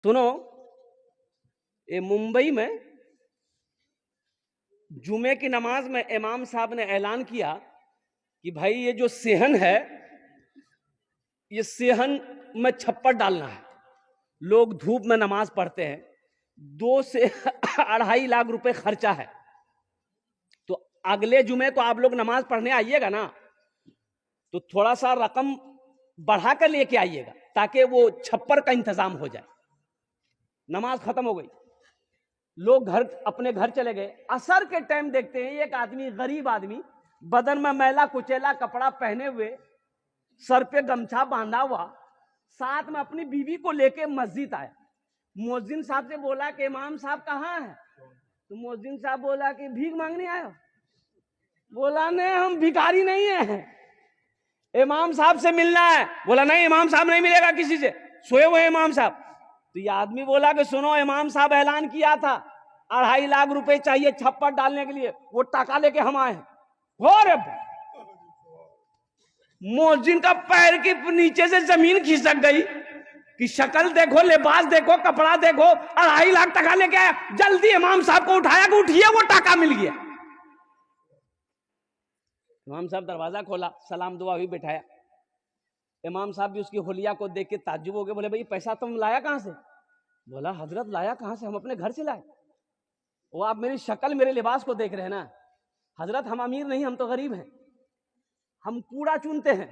सुनो, ये मुंबई में जुमे की नमाज में इमाम साहब ने ऐलान किया कि भाई ये जो सेहन है, ये सेहन में छप्पर डालना है। लोग धूप में नमाज पढ़ते हैं, 2 से 2.5 लाख रुपए खर्चा है। तो अगले जुमे तो आप लोग नमाज पढ़ने आइएगा ना, तो थोड़ा सा रकम बढ़ा कर लेके आइएगा ताकि वो छप्पर का इंतजाम हो जाए। नमाज खत्म हो गई, लोग अपने घर चले गए। असर के टाइम देखते हैं एक आदमी, गरीब आदमी, बदन में मैला कुचैला कपड़ा पहने हुए, सर पे गमछा बांधा हुआ, साथ में अपनी बीवी को लेके मस्जिद आया। मुअज्जिन साहब से बोला कि इमाम साहब कहाँ है? तो मुअज्जिन साहब बोला कि भीख मांगने आए हो? बोला नहीं, हम भिखारी नहीं है, इमाम साहब से मिलना है। बोला नहीं, इमाम साहब नहीं मिलेगा किसी से, सोए हुए इमाम साहब। तो ये आदमी बोला कि सुनो, इमाम साहब ऐलान किया था 2.5 लाख रुपए चाहिए छप्पर डालने के लिए, वो टाका लेके हम आए हैं। मुअज्जिन का पैर के नीचे से जमीन खिसक गई कि शक्ल देखो, लिबास देखो, कपड़ा देखो, 2.5 लाख टका लेके आया। जल्दी इमाम साहब को उठाया कि उठिए, वो टाका मिल गया। इमाम साहब दरवाजा खोला, सलाम दुआ हुई, बैठाया। इमाम साहब भी उसकी हुलिया को देख के ताज्जुब हो गए। बोले भाई पैसा तुम लाया कहां से? बोला हजरत लाया कहां से, हम अपने घर से लाए। वो आप मेरी शक्ल मेरे लिबास को देख रहे हैं ना हजरत, हम अमीर नहीं, हम तो गरीब हैं। हम कूड़ा चुनते हैं,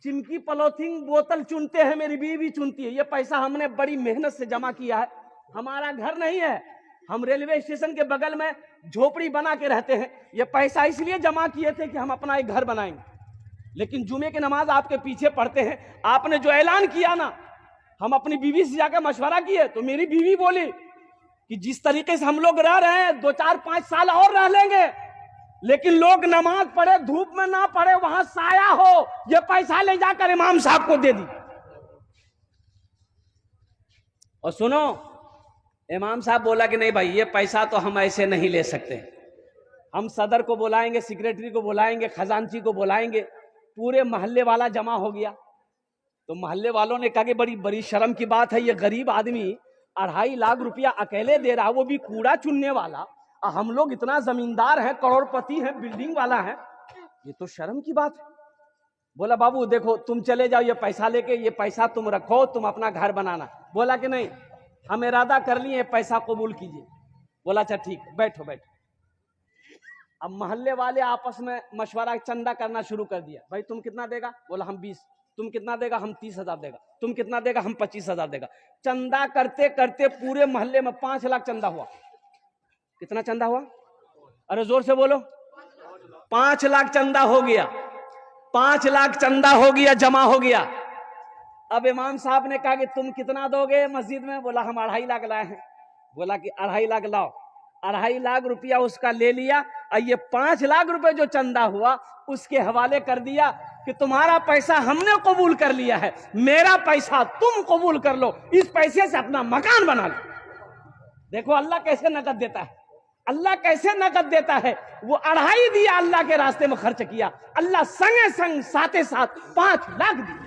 चिमकी पॉलिथीन बोतल चुनते हैं, मेरी बीवी चुनती है। ये पैसा हमने बड़ी मेहनत से जमा किया है। हमारा घर नहीं है, हम रेलवे स्टेशन के बगल में झोपड़ी बना के रहते हैं। ये पैसा इसलिए जमा किए थे कि हम अपना एक घर बनाएंगे। लेकिन जुमे की नमाज आपके पीछे पढ़ते हैं। आपने जो ऐलान किया ना, हम अपनी बीवी से जाकर मशवरा किए, तो मेरी बीवी बोली कि जिस तरीके से हम लोग रह रहे हैं 2, 4, 5 साल और रह लेंगे, लेकिन लोग नमाज पढ़े, धूप में ना पढ़े, वहां साया हो, ये पैसा ले जाकर इमाम साहब को दे दी। और सुनो, इमाम साहब बोला कि नहीं भाई, ये पैसा तो हम ऐसे नहीं ले सकते, हम सदर को बुलाएंगे, सेक्रेटरी को बुलाएंगे, खजांची को बुलाएंगे। पूरे मोहल्ले वाला जमा हो गया। तो मोहल्ले वालों ने कहा कि बड़ी बड़ी शर्म की बात है, ये गरीब आदमी 2.5 लाख रुपया अकेले दे रहा, वो भी कूड़ा चुनने वाला। हम लोग इतना जमींदार हैं, करोड़पति हैं, बिल्डिंग वाला है, ये तो शर्म की बात है। बोला बाबू देखो, तुम चले जाओ ये पैसा लेके, ये पैसा तुम रखो, तुम अपना घर बनाना। बोला कि नहीं, हम इरादा कर लिए, पैसा कबूल कीजिए। बोला अच्छा ठीक, बैठो बैठो। अब मोहल्ले वाले आपस में मशवरा, चंदा करना शुरू कर दिया। भाई तुम कितना देगा? बोला हम 20। तुम कितना देगा? हम 30,000 देगा। तुम कितना देगा? हम 25,000 देगा। चंदा करते करते पूरे मोहल्ले में 5 लाख चंदा हुआ। कितना चंदा हुआ? अरे जोर से बोलो। 5 लाख चंदा हो गया। 5 लाख चंदा हो गया, जमा हो गया। अब इमाम साहब ने कहा कि तुम कितना दोगे मस्जिद में? बोला हम 2.5 लाख लाए हैं। बोला कि 2.5 लाख लाओ। 2.5 लाख रुपया उसका ले लिया, और ये 5 लाख रुपए जो चंदा हुआ उसके हवाले कर दिया कि तुम्हारा पैसा हमने कबूल कर लिया है, मेरा पैसा तुम कबूल कर लो, इस पैसे से अपना मकान बना लो। देखो अल्लाह कैसे नकद देता है, अल्लाह कैसे नकद देता है। वो 2.5 दिया, अल्लाह के रास्ते में खर्च किया, अल्लाह संगे संग साथे साथ 5 लाख दिया।